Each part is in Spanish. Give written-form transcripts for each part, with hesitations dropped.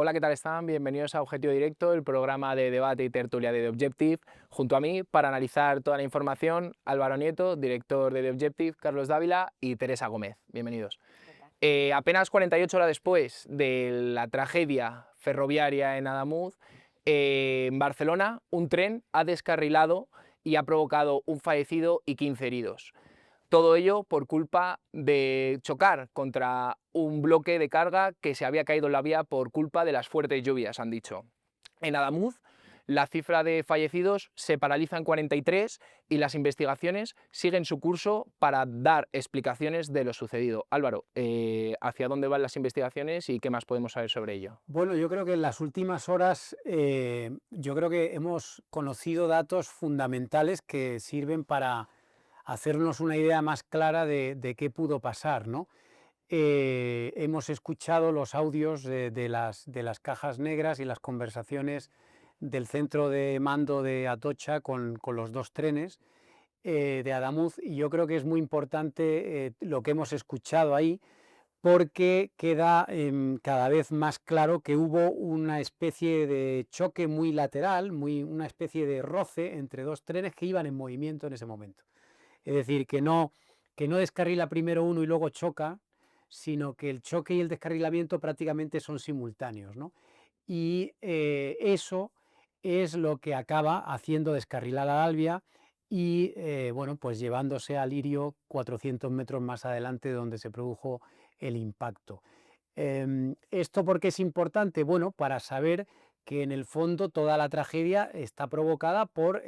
Hola, ¿qué tal están? Bienvenidos a Objetivo Directo, el programa de debate y tertulia de The Objective. Junto a mí, para analizar toda la información, Álvaro Nieto, director de The Objective, Carlos Dávila y Teresa Gómez. Bienvenidos. Apenas 48 horas después de la tragedia ferroviaria en Adamuz, en Barcelona, un tren ha descarrilado y ha provocado un fallecido y 15 heridos. Todo ello por culpa de chocar contra un bloque de carga que se había caído en la vía por culpa de las fuertes lluvias, han dicho. En Adamuz, la cifra de fallecidos se paraliza en 43 y las investigaciones siguen su curso para dar explicaciones de lo sucedido. Álvaro, ¿hacia dónde van las investigaciones y qué más podemos saber sobre ello? Bueno, yo creo que en las últimas horas yo creo que hemos conocido datos fundamentales que sirven para hacernos una idea más clara de qué pudo pasar, ¿no? Hemos escuchado los audios de las cajas negras y las conversaciones del centro de mando de Atocha con los dos trenes de Adamuz, y yo creo que es muy importante lo que hemos escuchado ahí, porque queda cada vez más claro que hubo una especie de choque muy lateral, una especie de roce entre dos trenes que iban en movimiento en ese momento. Es decir, que no descarrila primero uno y luego choca, sino que el choque y el descarrilamiento prácticamente son simultáneos, ¿no? Y eso es lo que acaba haciendo descarrilar a Albia y bueno, pues llevándose a Lirio 400 metros más adelante donde se produjo el impacto. ¿Esto por qué es importante? Bueno, para saber que en el fondo toda la tragedia está provocada por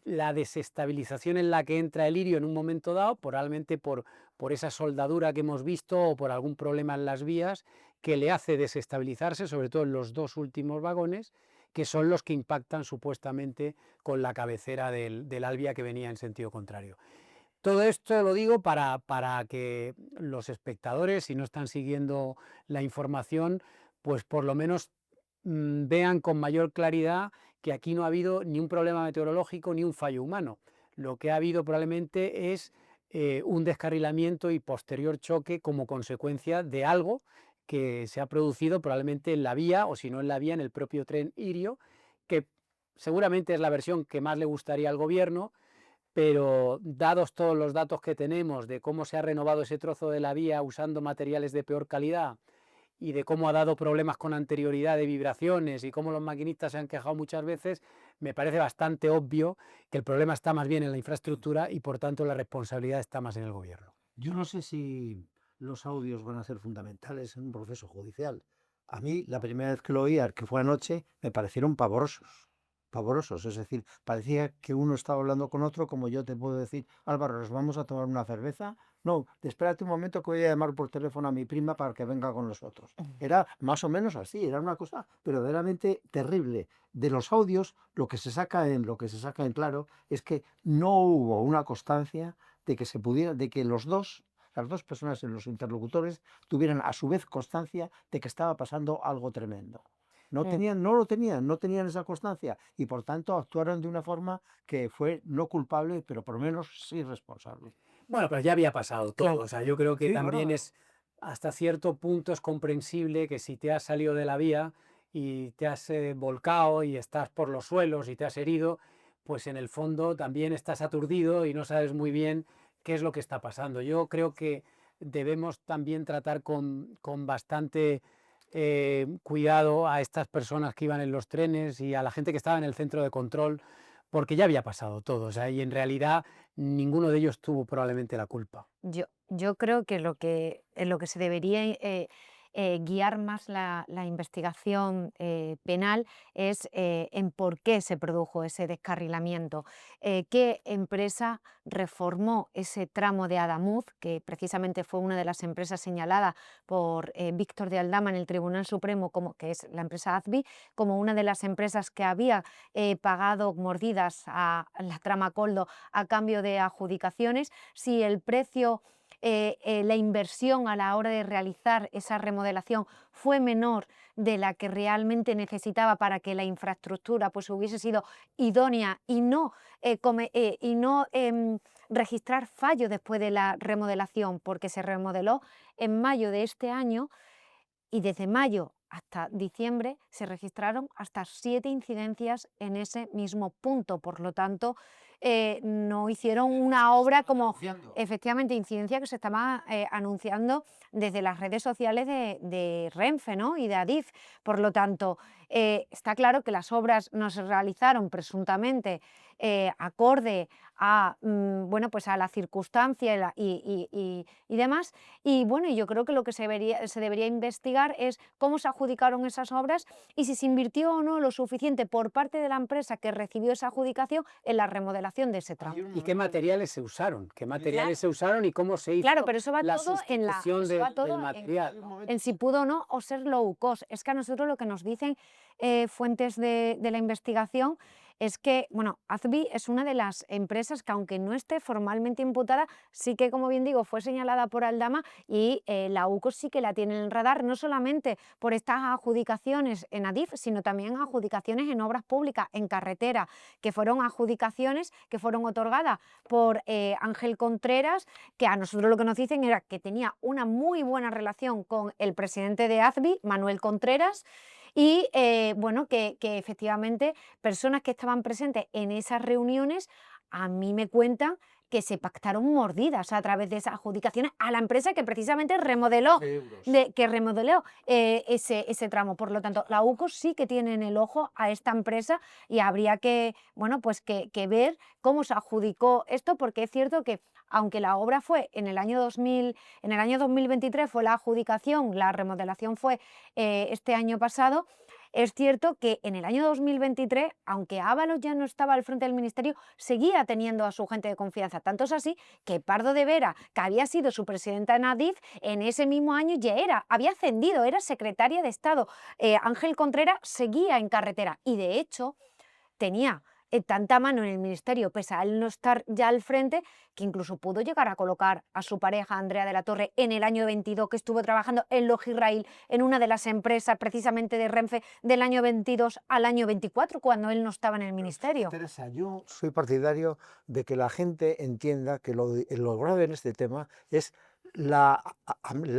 la desestabilización en la que entra el Lirio en un momento dado, probablemente por esa soldadura que hemos visto o por algún problema en las vías que le hace desestabilizarse, sobre todo en los dos últimos vagones, que son los que impactan supuestamente con la cabecera del Albia que venía en sentido contrario. Todo esto lo digo para que los espectadores, si no están siguiendo la información, pues por lo menos vean con mayor claridad que aquí no ha habido ni un problema meteorológico ni un fallo humano. Lo que ha habido probablemente es un descarrilamiento y posterior choque como consecuencia de algo que se ha producido probablemente en la vía, o si no en la vía, en el propio tren Irio, que seguramente es la versión que más le gustaría al gobierno, pero dados todos los datos que tenemos de cómo se ha renovado ese trozo de la vía usando materiales de peor calidad y de cómo ha dado problemas con anterioridad de vibraciones y cómo los maquinistas se han quejado muchas veces, me parece bastante obvio que el problema está más bien en la infraestructura y por tanto la responsabilidad está más en el gobierno. Yo no sé si los audios van a ser fundamentales en un proceso judicial. A mí, la primera vez que lo oí, que fue anoche, me parecieron pavorosos. Pavorosos, es decir, parecía que uno estaba hablando con otro, como yo te puedo decir, Álvaro, ¿nos vamos a tomar una cerveza? No, espérate un momento que voy a llamar por teléfono a mi prima para que venga con nosotros. Era más o menos así, era una cosa verdaderamente terrible. De los audios, lo que se saca en claro es que no hubo una constancia de que se pudiera, de que las dos personas en los interlocutores tuvieran a su vez constancia de que estaba pasando algo tremendo. No tenían esa constancia y por tanto actuaron de una forma que fue no culpable, pero por lo menos sí responsable. Bueno, pero ya había pasado todo. Claro. O sea, yo creo que Sí, también bueno, es hasta cierto punto es comprensible que si te has salido de la vía y te has volcado y estás por los suelos y te has herido, pues en el fondo también estás aturdido y no sabes muy bien qué es lo que está pasando. Yo creo que debemos también tratar con bastante cuidado a estas personas que iban en los trenes y a la gente que estaba en el centro de control, porque ya había pasado todo. O sea, y en realidad ninguno de ellos tuvo probablemente la culpa. Yo creo que en lo que se debería guiar más la investigación penal es en por qué se produjo ese descarrilamiento, qué empresa reformó ese tramo de Adamuz, que precisamente fue una de las empresas señaladas por Víctor de Aldama en el Tribunal Supremo, como, que es la empresa AZBI, como una de las empresas que había pagado mordidas a la trama Coldo a cambio de adjudicaciones, si el precio, la inversión a la hora de realizar esa remodelación fue menor de la que realmente necesitaba para que la infraestructura pues, hubiese sido idónea y no, registrar fallos después de la remodelación, porque se remodeló en mayo de este año y desde mayo hasta diciembre se registraron hasta 7 incidencias en ese mismo punto. Por lo tanto, no hicieron una obra como, efectivamente, incidencia que se estaba anunciando desde las redes sociales de Renfe, ¿no?, y de Adif. Por lo tanto, está claro que las obras no se realizaron presuntamente acorde a, bueno, pues a la circunstancia y demás. Y bueno, yo creo que lo que se debería investigar es cómo se adjudicaron esas obras y si se invirtió o no lo suficiente por parte de la empresa que recibió esa adjudicación en la remodelación de ese tramo. ¿Y qué materiales se usaron? ¿Qué materiales se usaron y cómo se hizo Claro, pero eso va la todo en la sustitución eso va del todo material? en si pudo o no o ser low cost. Es que a nosotros lo que nos dicen fuentes de la investigación es que, bueno, AZBI es una de las empresas que, aunque no esté formalmente imputada, sí que, como bien digo, fue señalada por Aldama y la UCO sí que la tiene en el radar, no solamente por estas adjudicaciones en Adif, sino también adjudicaciones en obras públicas, en carretera, que fueron adjudicaciones que fueron otorgadas por Ángel Contreras, que a nosotros lo que nos dicen era que tenía una muy buena relación con el presidente de AZBI, Manuel Contreras, y bueno, que efectivamente personas que estaban presentes en esas reuniones a mí me cuentan que se pactaron mordidas a través de esas adjudicaciones a la empresa que precisamente remodeló, ese tramo. Por lo tanto, la UCO sí que tiene en el ojo a esta empresa y habría que, bueno, pues que ver cómo se adjudicó esto, porque es cierto que aunque la obra fue en el año 2023 fue la adjudicación, la remodelación fue este año pasado. Es cierto que en el año 2023, aunque Ábalos ya no estaba al frente del ministerio, seguía teniendo a su gente de confianza. Tanto es así que Pardo de Vera, que había sido su presidenta en Adif, en ese mismo año ya había ascendido, era secretaria de Estado. Ángel Contreras seguía en carretera y, de hecho, tenía tanta mano en el ministerio, pese a él no estar ya al frente, que incluso pudo llegar a colocar a su pareja, Andrea de la Torre, en el año 22, que estuvo trabajando en Logirrail, en una de las empresas precisamente de Renfe, del año 22 al año 24, cuando él no estaba en el ministerio. Teresa, yo soy partidario de que la gente entienda que lo grave en este tema es la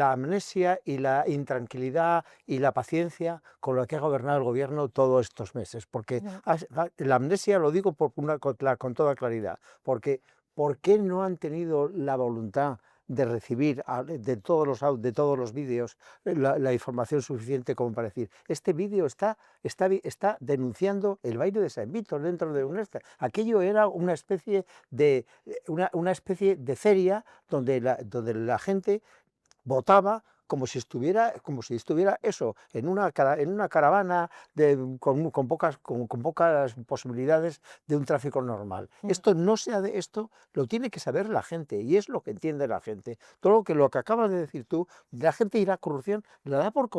amnesia y la intranquilidad y la paciencia con la que ha gobernado el gobierno todos estos meses. Porque la amnesia, lo digo con toda claridad, porque ¿por qué no han tenido la voluntad de recibir de todos los vídeos la información suficiente como para decir, este vídeo está denunciando el baile de San Víctor dentro de UNESCO? Aquello era una especie de feria donde la gente votaba como si estuviera eso, en una caravana con pocas posibilidades de un tráfico normal. Esto lo tiene que saber la gente, y es lo que entiende la gente. Todo lo que acabas de decir tú, la gente y la corrupción la da por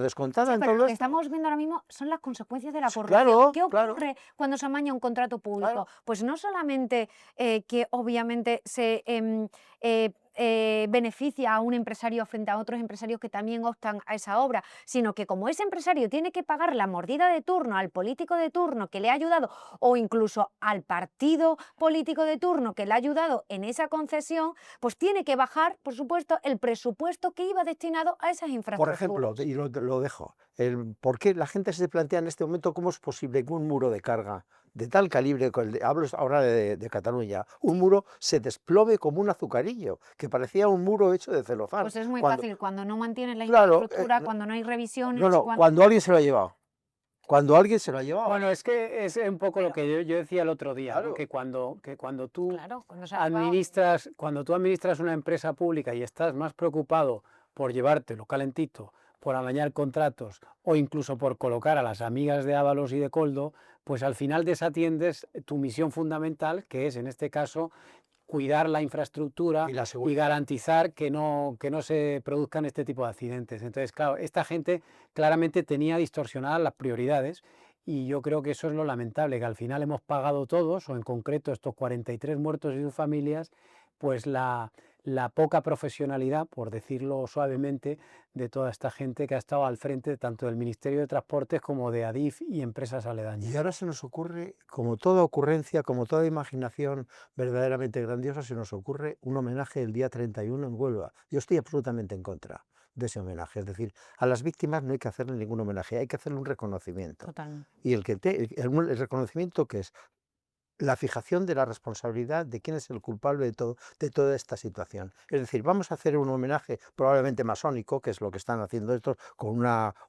descontada. Sí, en pero todo lo que esto. estamos viendo ahora mismo son las consecuencias de la corrupción. Claro, ¿Qué claro. ocurre cuando se amaña un contrato público? Claro. Pues no solamente que obviamente se beneficia a un empresario frente a otros empresarios que también optan a esa obra, sino que como ese empresario tiene que pagar la mordida de turno al político de turno que le ha ayudado, o incluso al partido político de turno que le ha ayudado en esa concesión, pues tiene que bajar, por supuesto, el presupuesto que iba destinado a esas infraestructuras. Por ejemplo, y lo dejo, ¿por qué la gente se plantea en este momento cómo es posible que un muro de carga de tal calibre, hablo ahora de Cataluña, un muro se desplome como un azucarillo, que parecía un muro hecho de celofán? Pues es muy fácil, cuando no mantienes la Claro, infraestructura, cuando no hay revisiones. Cuando alguien se lo ha llevado. Cuando alguien se lo ha llevado. Bueno, es que es un poco lo que yo decía el otro día, Claro. ¿no? que cuando tú cuando se ha acabado. cuando tú administras una empresa pública y estás más preocupado por llevártelo calentito, por amañar contratos o incluso por colocar a las amigas de Ábalos y de Coldo, pues al final desatiendes tu misión fundamental, que es en este caso cuidar la infraestructura y garantizar que no se produzcan este tipo de accidentes. Entonces, claro, esta gente claramente tenía distorsionadas las prioridades, y yo creo que eso es lo lamentable, que al final hemos pagado todos, o en concreto estos 43 muertos y sus familias, pues la poca profesionalidad, por decirlo suavemente, de toda esta gente que ha estado al frente tanto del Ministerio de Transportes como de Adif y empresas aledañas. Y ahora se nos ocurre, como toda ocurrencia, como toda imaginación verdaderamente grandiosa, se nos ocurre un homenaje el día 31 en Huelva. Yo estoy absolutamente en contra. de ese homenaje. Es decir, a las víctimas no hay que hacerle ningún homenaje, hay que hacerle un reconocimiento. Totalmente. Y el reconocimiento que es la fijación de la responsabilidad de quién es el culpable de toda esta situación. Es decir, vamos a hacer un homenaje probablemente masónico, que es lo que están haciendo estos, con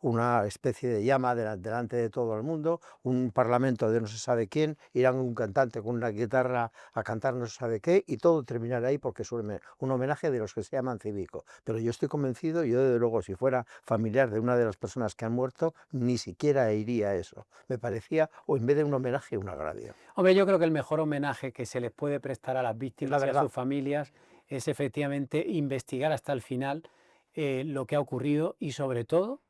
una especie de llama delante de todo el mundo, un parlamento de no se sabe quién, irán un cantante con una guitarra a cantar no se sabe qué, y todo terminará ahí porque es un homenaje de los que se llaman cívico. Pero yo estoy convencido, yo desde luego, si fuera familiar de una de las personas que han muerto, ni siquiera iría a eso. Me parecía, o en vez de un homenaje, un agravio. Hombre, yo creo que el mejor homenaje que se les puede prestar a las Es la víctimas y a verdad. sus familias es efectivamente investigar hasta el final lo que ha ocurrido y sobre todo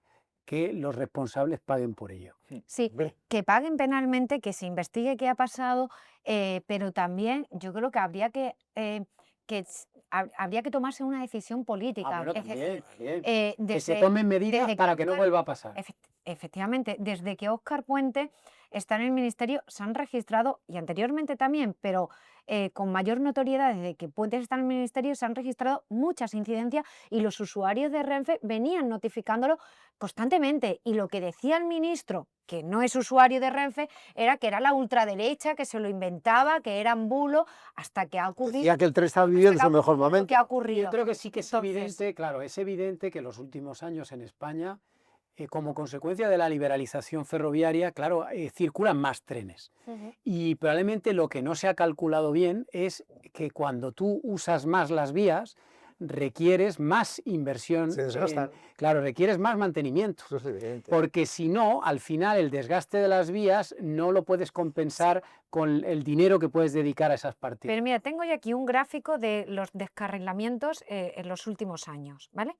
que los responsables paguen por ello. Sí, Hombre, que paguen penalmente, que se investigue qué ha pasado, pero también yo creo que habría que tomarse una decisión política. bueno, Efe- también. Que se desde- tomen medidas desde para que no Óscar- vuelva a pasar. Efectivamente, desde que Óscar Puente está en el ministerio, se han registrado, y anteriormente también, pero con mayor notoriedad, desde que Puente está en el ministerio, se han registrado muchas incidencias y los usuarios de Renfe venían notificándolo constantemente. Y lo que decía el ministro, que no es usuario de Renfe, era que era la ultraderecha, que se lo inventaba, que eran bulos, hasta que ha ocurrido decía que el tren estaba viviendo su mejor lo momento. que ha Yo ocurrido. creo que sí que es Entonces, evidente, claro, es evidente que en los últimos años en España, como consecuencia de la liberalización ferroviaria, claro, circulan más trenes. Y probablemente lo que no se ha calculado bien es que cuando tú usas más las vías, requieres más inversión, Se desgastan. claro, requieres más mantenimiento. Eso es evidente. Porque si no, al final el desgaste de las vías no lo puedes compensar con el dinero que puedes dedicar a esas partidas. pero mira, tengo yo aquí un gráfico de los descarrilamientos en los últimos años, ¿vale?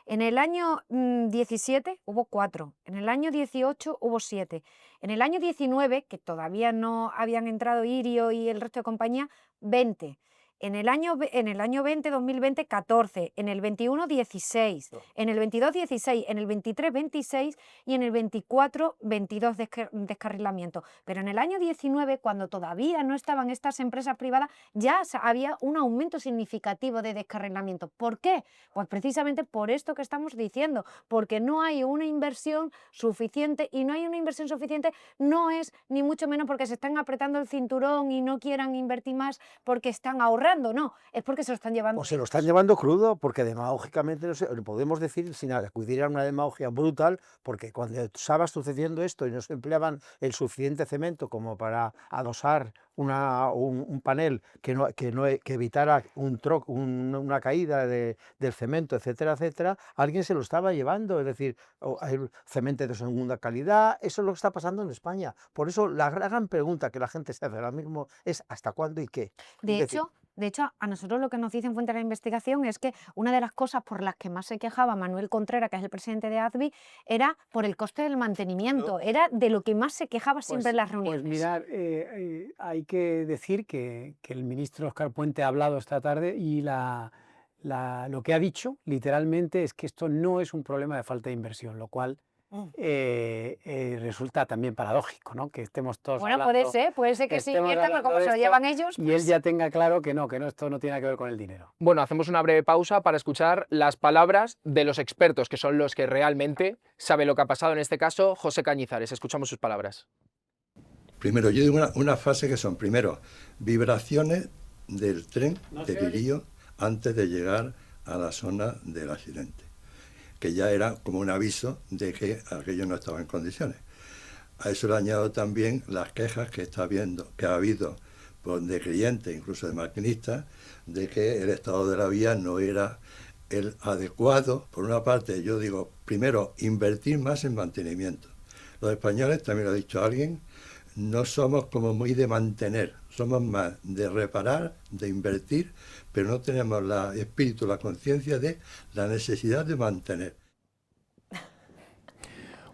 En el año 17 hubo 4, en el año 18 hubo 7, en el año 19, que todavía no habían entrado Irio y el resto de compañía, 20. En el año 2020, 14, en el 21, 16, en el 22, 16, en el 23, 26 y en el 24, 22 descarrilamientos. Pero en el año 19, cuando todavía no estaban estas empresas privadas, ya había un aumento significativo de descarrilamiento. ¿Por qué? Pues precisamente por esto que estamos diciendo, porque no hay una inversión suficiente, y no hay una inversión suficiente no es ni mucho menos porque se están apretando el cinturón y no quieran invertir más porque están ahorrando. No, es porque se lo están llevando. O se lo están llevando crudo, porque demagógicamente no sé, podemos decir, sin acudir a una demagogia brutal, porque cuando estaba sucediendo esto y no se empleaban el suficiente cemento como para adosar un panel que evitara una caída del cemento, etcétera, etcétera, alguien se lo estaba llevando. Es decir, hay cemento de segunda calidad. Eso es lo que está pasando en España. Por eso la gran pregunta que la gente se hace ahora mismo es ¿hasta cuándo y qué? De hecho, a nosotros lo que nos dicen fuente de la investigación es que una de las cosas por las que más se quejaba Manuel Contreras, que es el presidente de ADVI, era por el coste del mantenimiento, era de lo que más se quejaba siempre en las reuniones. Pues mirad, hay que decir que el ministro Óscar Puente ha hablado esta tarde y lo que ha dicho literalmente es que esto no es un problema de falta de inversión, lo cual resulta también paradójico, ¿no? Que estemos todos Bueno, hablando, puede ser que se estemos invierta, pero hablando como de se lo esto llevan ellos, y él ya tenga claro que esto no tiene que ver con el dinero. Bueno, hacemos una breve pausa para escuchar las palabras de los expertos, que son los que realmente saben lo que ha pasado en este caso. José Cañizares, escuchamos sus palabras. Primero, yo digo una fase que son, primero, vibraciones del tren de Virío antes de llegar a la zona del accidente, que ya era como un aviso de que aquello no estaba en condiciones. A eso le añado también las quejas que ha habido de clientes, incluso de maquinistas, de que el estado de la vía no era el adecuado. Por una parte, yo digo, primero, invertir más en mantenimiento. Los españoles, también lo ha dicho alguien, no somos como muy de mantener, somos más de reparar, de invertir, pero no tenemos el espíritu, la conciencia de la necesidad de mantener.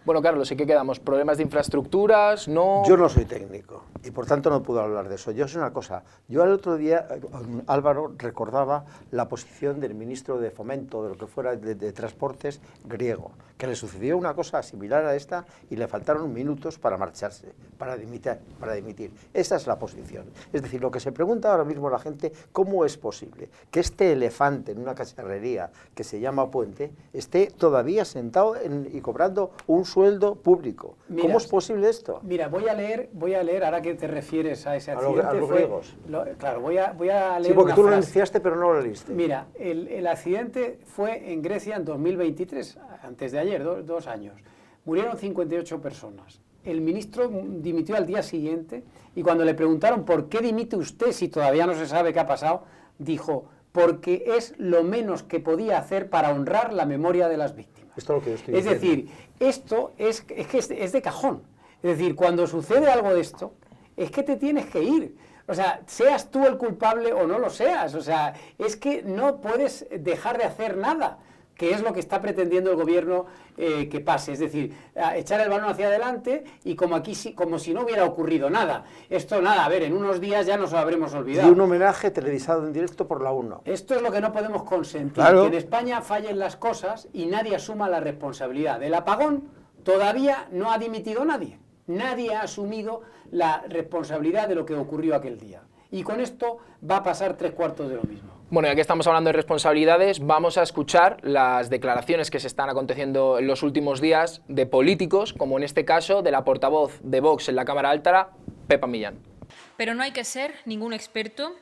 Bueno, Carlos, ¿y qué quedamos? ¿Problemas de infraestructuras? ¿No? Yo no soy técnico y por tanto no puedo hablar de eso. Yo sé una cosa, yo el otro día, Álvaro recordaba la posición del ministro de Fomento, de lo que fuera de Transportes griego, que le sucedió una cosa similar a esta y le faltaron minutos para marcharse, para dimitir. Esa es la posición. Es decir, lo que se pregunta ahora mismo la gente, ¿cómo es posible que este elefante en una cacharrería que se llama Puente esté todavía sentado y cobrando un sueldo público? Mira, ¿Cómo es posible esto? Mira, voy a leer, ahora que te refieres a ese A accidente. los griegos. Claro, voy a leer Sí, porque una tú lo frase. iniciaste pero no lo leíste. Mira, el accidente fue en Grecia en 2023, antes de ayer, 2 años. Murieron 58 personas. El ministro dimitió al día siguiente y cuando le preguntaron ¿por qué dimite usted si todavía no se sabe qué ha pasado? Dijo, porque es lo menos que podía hacer para honrar la memoria de las víctimas. Esto es lo que yo estoy Es diciendo. decir, esto es de cajón. Es decir, cuando sucede algo de esto, es que te tienes que ir. O sea, seas tú el culpable o no lo seas. O sea, es que no puedes dejar de hacer nada, que es lo que está pretendiendo el gobierno que pase. Es decir, echar el balón hacia adelante y como si no hubiera ocurrido nada. Esto nada, a ver, en unos días ya nos lo habremos Y olvidado. un homenaje televisado en directo por la 1. Esto es lo que no podemos consentir, Claro. que en España fallen las cosas y nadie asuma la responsabilidad. Del apagón todavía no ha dimitido nadie. Nadie ha asumido la responsabilidad de lo que ocurrió aquel día. Y con esto va a pasar 3/4 de lo mismo. Bueno, ya que estamos hablando de responsabilidades, vamos a escuchar las declaraciones que se están aconteciendo en los últimos días de políticos, como en este caso de la portavoz de Vox en la Cámara Alta, Pepa Millán. Pero no hay que ser ningún experto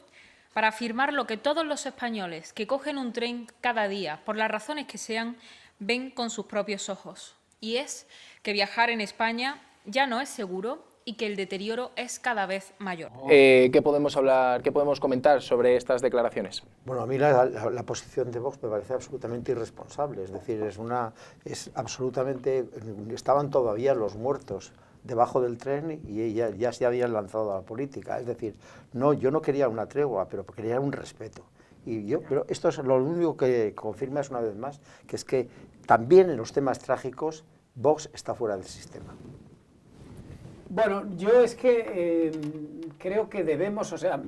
para afirmar lo que todos los españoles que cogen un tren cada día, por las razones que sean, ven con sus propios ojos. Y es que viajar en España ya no es seguro y que el deterioro es cada vez mayor. ¿Qué podemos hablar, qué podemos comentar sobre estas declaraciones? Bueno, a mí la posición de Vox me parece absolutamente irresponsable. Es decir, es absolutamente... Estaban todavía los muertos debajo del tren y ya se habían lanzado a la política. Es decir, no, yo no quería una tregua, pero quería un respeto. Pero esto es lo único que confirma es una vez más, que es que también en los temas trágicos Vox está fuera del sistema. Bueno, yo es que creo que debemos, o sea,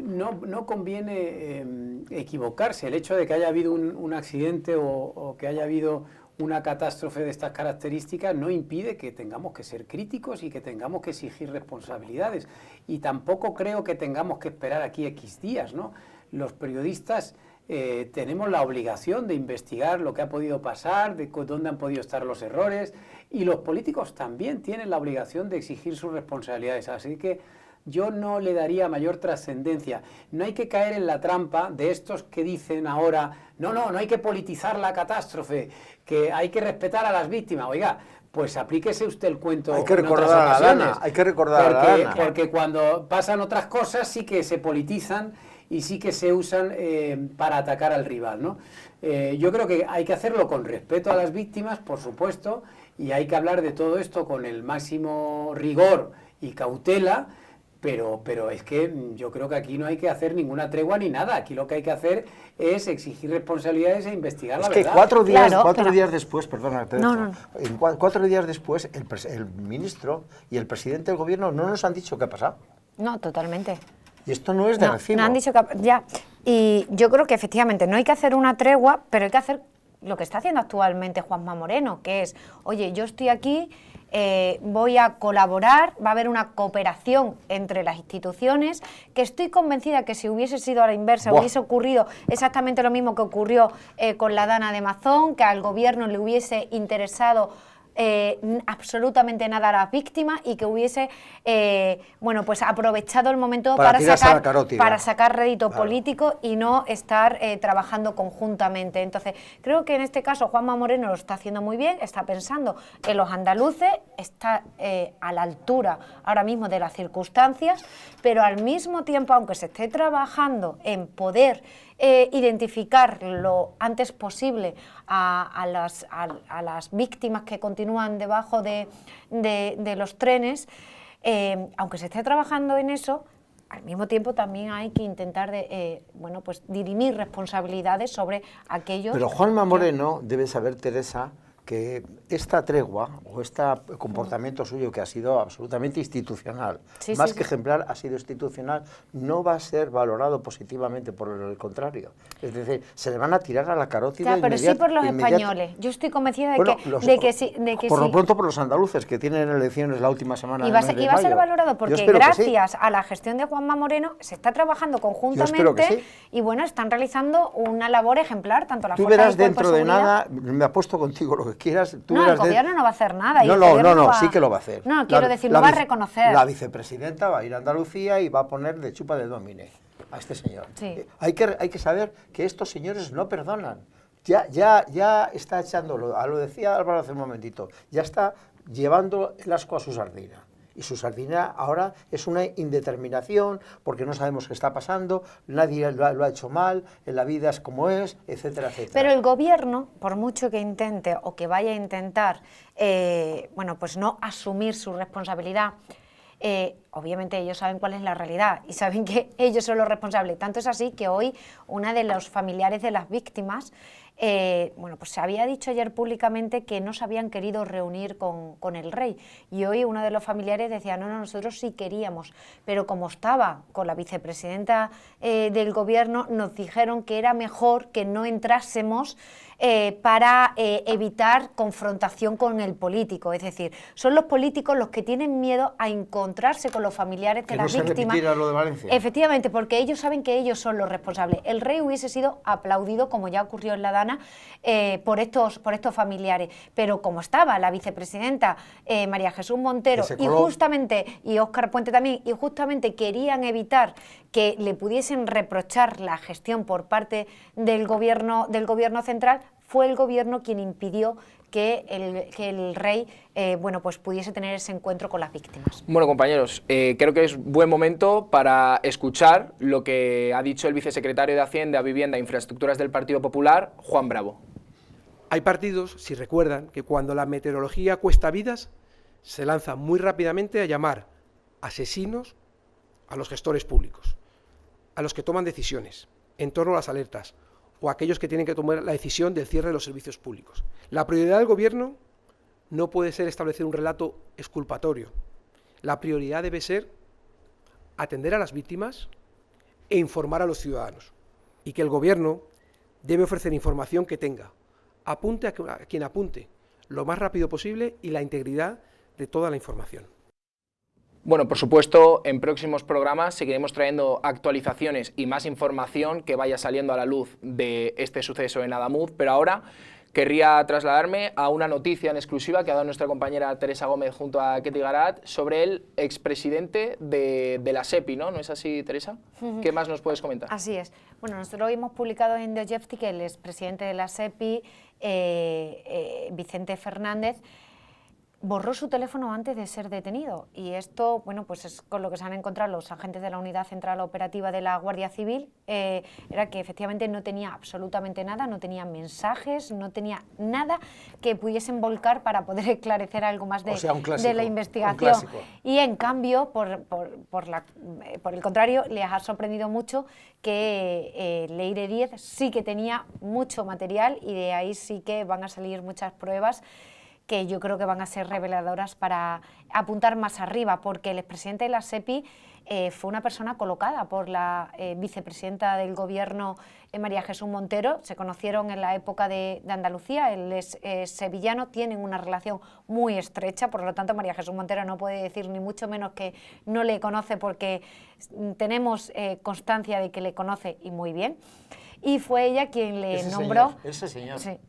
no conviene equivocarse. El hecho de que haya habido un accidente o que haya habido una catástrofe de estas características no impide que tengamos que ser críticos y que tengamos que exigir responsabilidades. Y tampoco creo que tengamos que esperar aquí X días, ¿no? Los periodistas tenemos la obligación de investigar lo que ha podido pasar, de dónde han podido estar los errores, y los políticos también tienen la obligación de exigir sus responsabilidades. Así que yo no le daría mayor trascendencia. No hay que caer en la trampa de estos que dicen ahora, no hay que politizar la catástrofe, que hay que respetar a las víctimas. Oiga, pues aplíquese usted el cuento. Hay que en otras recordar a la ocasiones, lana, hay que recordar a la lana. porque cuando pasan otras cosas sí que se politizan y sí que se usan para atacar al rival, ¿no? Yo creo que hay que hacerlo con respeto a las víctimas, por supuesto, y hay que hablar de todo esto con el máximo rigor y cautela, pero es que yo creo que aquí no hay que hacer ninguna tregua ni nada. Aquí lo que hay que hacer es exigir responsabilidades e investigar la verdad. Es que 4 días, Claro, cuatro pero- días después, perdona, te No, dejo. no. En 4 días después, el ministro y el presidente del gobierno no nos han dicho qué ha pasado. No, totalmente. Y esto no es de No, recibo. no han dicho que... Ya. Y yo creo que efectivamente no hay que hacer una tregua, pero hay que hacer lo que está haciendo actualmente Juanma Moreno, que es, oye, yo estoy aquí, voy a colaborar, va a haber una cooperación entre las instituciones, que estoy convencida que si hubiese sido a la inversa, Buah. hubiese ocurrido exactamente lo mismo que ocurrió con la Dana de Mazón, que al gobierno le hubiese interesado absolutamente nada a las víctimas y que hubiese bueno, pues aprovechado el momento Para tirarse a la carótida. para sacar rédito Claro. político y no estar trabajando conjuntamente. Entonces, creo que en este caso Juanma Moreno lo está haciendo muy bien, está pensando en los andaluces, está a la altura ahora mismo de las circunstancias, pero al mismo tiempo, aunque se esté trabajando en poder identificar lo antes posible a las víctimas que continúan debajo de los trenes, aunque se esté trabajando en eso, al mismo tiempo también hay que intentar bueno, pues dirimir responsabilidades sobre aquellos... Pero Juanma Moreno debe saber, Teresa, que esta tregua o este comportamiento suyo, que ha sido absolutamente institucional, más que ejemplar, ha sido institucional, no va a ser valorado positivamente, por el contrario. Es decir, se le van a tirar a la carótida. Ya, pero sí por los españoles. Yo estoy convencida de que sí. Por lo pronto por los andaluces, que tienen elecciones la última semana y va a ser valorado porque gracias a la gestión de Juanma Moreno se está trabajando conjuntamente y bueno, están realizando una labor ejemplar, tanto la fuerza del cuerpo de seguridad. Tú verás dentro de nada, me apuesto contigo lo que quieras. No, el gobierno no va a hacer nada. No, sí que lo va a hacer. No, quiero decir, lo va a reconocer. La vicepresidenta va a ir a Andalucía y va a poner de chupa de domine a este señor. Sí. Hay que saber que estos señores no perdonan. Ya está echándolo, lo decía Álvaro hace un momentito, ya está llevando el asco a su sardina. Y su sardina ahora es una indeterminación, porque no sabemos qué está pasando, nadie lo ha hecho mal, en la vida es como es, etcétera, etcétera. Pero el gobierno, por mucho que intente o que vaya a intentar, bueno, pues no asumir su responsabilidad, obviamente ellos saben cuál es la realidad y saben que ellos son los responsables. Tanto es así que hoy una de los familiares de las víctimas, bueno, pues se había dicho ayer públicamente que no se habían querido reunir con el rey, y hoy uno de los familiares decía, no, nosotros sí queríamos, pero como estaba con la vicepresidenta del gobierno, nos dijeron que era mejor que no entrásemos para evitar confrontación con el político. Es decir, son los políticos los que tienen miedo a encontrarse con los familiares de las víctimas. Que no se repitiera lo de Valencia. Efectivamente, porque ellos saben que ellos son los responsables. El rey hubiese sido aplaudido, como ya ocurrió en La Dana, por estos familiares, pero como estaba la vicepresidenta María Jesús Montero y Óscar Puente también, y justamente querían evitar que le pudiesen reprochar la gestión por parte del gobierno central, fue el gobierno quien impidió que el rey bueno, pues pudiese tener ese encuentro con las víctimas. Bueno, compañeros, creo que es buen momento para escuchar lo que ha dicho el vicesecretario de Hacienda, Vivienda e Infraestructuras del Partido Popular, Juan Bravo. Hay partidos, si recuerdan, que cuando la meteorología cuesta vidas, se lanzan muy rápidamente a llamar asesinos a los gestores públicos, a los que toman decisiones en torno a las alertas, o aquellos que tienen que tomar la decisión del cierre de los servicios públicos. La prioridad del gobierno no puede ser establecer un relato exculpatorio. La prioridad debe ser atender a las víctimas e informar a los ciudadanos. Y que el gobierno debe ofrecer información que tenga, apunte a quien apunte, lo más rápido posible, y la integridad de toda la información. Bueno, por supuesto, en próximos programas seguiremos trayendo actualizaciones y más información que vaya saliendo a la luz de este suceso en Adamuz, pero ahora querría trasladarme a una noticia en exclusiva que ha dado nuestra compañera Teresa Gómez junto a Ketty Garat sobre el expresidente de la SEPI, ¿no? ¿No es así, Teresa? ¿Qué más nos puedes comentar? Así es. Bueno, nosotros hoy hemos publicado en The Objective que el expresidente de la SEPI, Vicente Fernández, borró su teléfono antes de ser detenido, y esto, bueno, pues es con lo que se han encontrado los agentes de la Unidad Central Operativa de la Guardia Civil, era que efectivamente no tenía absolutamente nada, no tenía mensajes, no tenía nada que pudiesen volcar para poder esclarecer algo más de la investigación. Y en cambio, por el contrario, les ha sorprendido mucho que Leire Díez sí que tenía mucho material, y de ahí sí que van a salir muchas pruebas que yo creo que van a ser reveladoras para apuntar más arriba, porque el expresidente de la SEPI fue una persona colocada por la vicepresidenta del gobierno, María Jesús Montero. Se conocieron en la época de Andalucía, él es sevillano, tienen una relación muy estrecha, por lo tanto María Jesús Montero no puede decir ni mucho menos que no le conoce, porque tenemos constancia de que le conoce y muy bien. Y fue ella quien le nombró,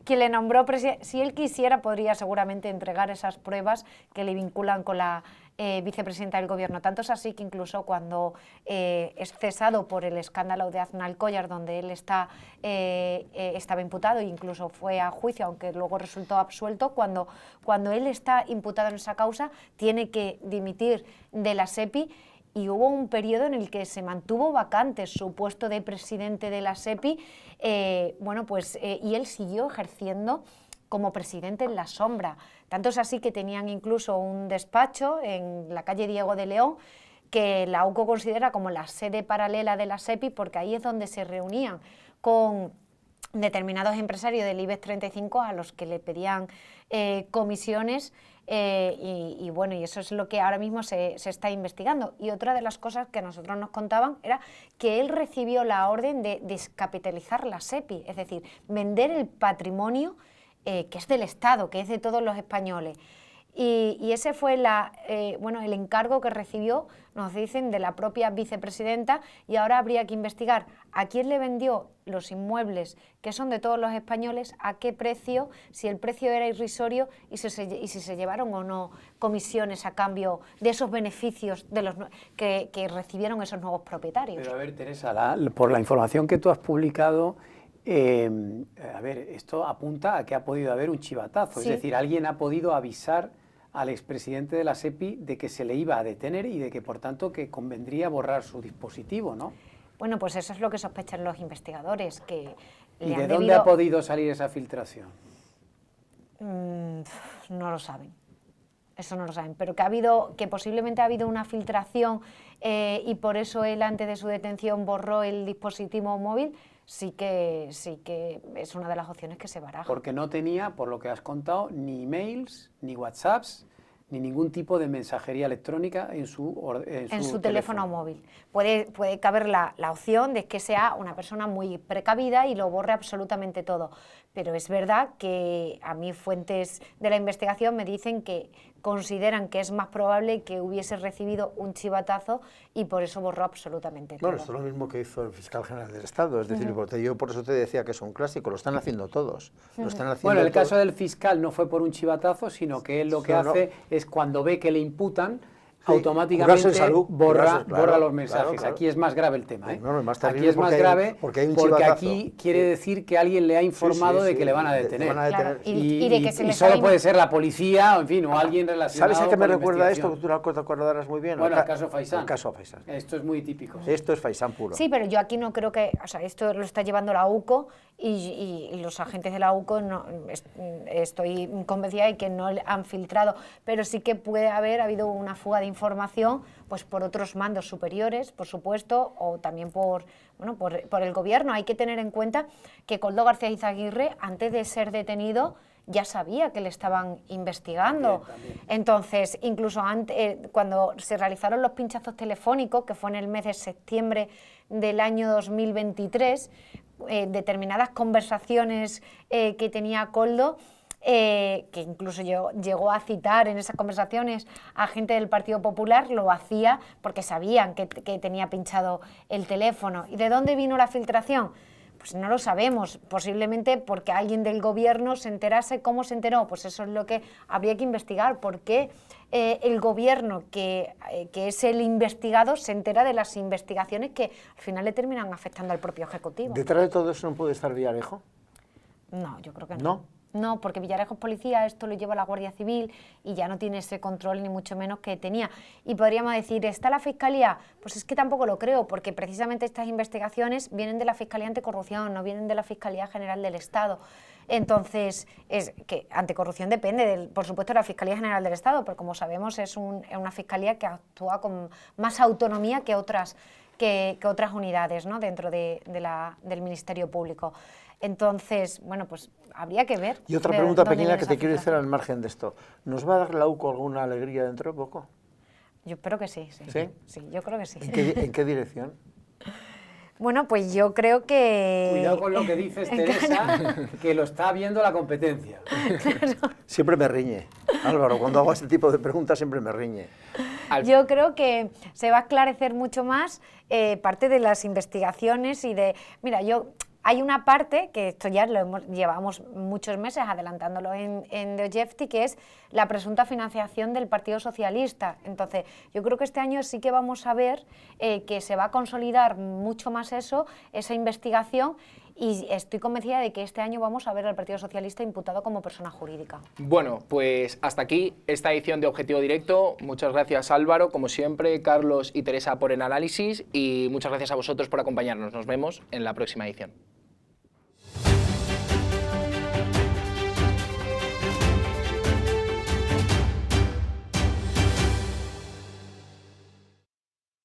quien le nombró presidente. Si él quisiera, podría seguramente entregar esas pruebas que le vinculan con la vicepresidenta del gobierno. Tanto es así que incluso cuando es cesado por el escándalo de Aznalcóllar, donde él estaba imputado e incluso fue a juicio, aunque luego resultó absuelto, cuando él está imputado en esa causa, tiene que dimitir de la SEPI. Y hubo un periodo en el que se mantuvo vacante su puesto de presidente de la SEPI, bueno, pues, y él siguió ejerciendo como presidente en la sombra. Tanto es así que tenían incluso un despacho en la calle Diego de León, que la UCO considera como la sede paralela de la SEPI, porque ahí es donde se reunían con determinados empresarios del IBEX 35 a los que le pedían comisiones. Y bueno, y eso es lo que ahora mismo se está investigando. Y otra de las cosas que a nosotros nos contaban era que él recibió la orden de descapitalizar la SEPI, es decir, vender el patrimonio que es del Estado, que es de todos los españoles. Y ese fue el encargo que recibió, nos dicen, de la propia vicepresidenta, y ahora habría que investigar a quién le vendió los inmuebles que son de todos los españoles, a qué precio, si el precio era irrisorio y si se llevaron o no comisiones a cambio de esos beneficios que recibieron esos nuevos propietarios. Pero a ver, Teresa, por la información que tú has publicado, a ver, esto apunta a que ha podido haber un chivatazo, Sí. es decir, alguien ha podido avisar al expresidente de la SEPI de que se le iba a detener y de que, por tanto, que convendría borrar su dispositivo, ¿no? Bueno, pues eso es lo que sospechan los investigadores, que ¿Y de dónde ha podido salir esa filtración? No lo saben. Eso no lo saben, pero que posiblemente ha habido una filtración y por eso él antes de su detención borró el dispositivo móvil, sí que es una de las opciones que se baraja. Porque no tenía, por lo que has contado, ni emails, ni WhatsApps, ni ningún tipo de mensajería electrónica en su teléfono móvil. Puede caber la opción de que sea una persona muy precavida y lo borre absolutamente todo, pero es verdad que a mí fuentes de la investigación me dicen que consideran que es más probable que hubiese recibido un chivatazo y por eso borró absolutamente todo. Bueno, esto es lo mismo que hizo el fiscal general del Estado, es decir, porque yo por eso te decía que es un clásico, lo están haciendo todos. Lo están haciendo Bueno, el todos. caso del fiscal no fue por un chivatazo, sino que él lo que hace es cuando ve que le imputan, Sí, automáticamente curarse en salud, borra claro, los mensajes. claro. Aquí es más grave el tema, ¿eh? No, es más terrible aquí es más porque grave porque hay un porque chivatazo. aquí quiere decir que alguien le ha informado de que le van a detener. Claro, Y, de que se les solo ha puede ser la policía, o en fin, o alguien relacionado. ¿Sabes a qué me con la recuerda esto? investigación. Tú te acordarás muy bien. Bueno, el caso Faisán. El caso Faisán. Esto es muy típico. Esto es Faisán puro. Sí, pero yo aquí no creo que, o sea, esto lo está llevando la UCO y los agentes de la UCO estoy convencida de que no han filtrado, pero sí que puede haber habido una fuga de información pues por otros mandos superiores, por supuesto, o también por el gobierno. Hay que tener en cuenta que Koldo García Izaguirre, antes de ser detenido, ya sabía que le estaban investigando. También. Entonces, incluso antes, cuando se realizaron los pinchazos telefónicos, que fue en el mes de septiembre del año 2023, determinadas conversaciones que tenía Koldo, que incluso llegó a citar en esas conversaciones a gente del Partido Popular, lo hacía porque sabían que tenía pinchado el teléfono. ¿Y de dónde vino la filtración? Pues no lo sabemos, posiblemente porque alguien del gobierno se enterase. ¿Cómo se enteró? Pues eso es lo que habría que investigar, por qué el gobierno, que es el investigado, se entera de las investigaciones que al final le terminan afectando al propio Ejecutivo. ¿Detrás de todo eso no puede estar Villarejo? No, yo creo que no. ¿No? No, porque Villarejo es policía, esto lo lleva la Guardia Civil y ya no tiene ese control ni mucho menos que tenía. Y podríamos decir, ¿está la Fiscalía? Pues es que tampoco lo creo, porque precisamente estas investigaciones vienen de la Fiscalía Anticorrupción, no vienen de la Fiscalía General del Estado. Entonces, es que anticorrupción depende, por supuesto, de la Fiscalía General del Estado, pero como sabemos es una fiscalía que actúa con más autonomía que otras unidades, ¿no?, dentro del Ministerio Público. Entonces, bueno, pues habría que ver. Y otra pregunta pequeña que te quiero hacer al margen de esto. ¿Nos va a dar la UCO alguna alegría dentro de poco? Yo espero que sí. ¿Sí? Sí, yo creo que sí. ¿En qué dirección? Bueno, pues yo creo que... Cuidado con lo que dices, Teresa, que lo está viendo la competencia. Siempre me riñe. Álvaro, cuando hago este tipo de preguntas siempre me riñe. Yo creo que se va a esclarecer mucho más parte de las investigaciones y de... Mira, hay una parte, que esto ya llevamos muchos meses adelantándolo en The Objective, que es la presunta financiación del Partido Socialista. Entonces, yo creo que este año sí que vamos a ver que se va a consolidar mucho más esa investigación, y estoy convencida de que este año vamos a ver al Partido Socialista imputado como persona jurídica. Bueno, pues hasta aquí esta edición de Objetivo Directo. Muchas gracias, Álvaro, como siempre, Carlos y Teresa por el análisis, y muchas gracias a vosotros por acompañarnos. Nos vemos en la próxima edición.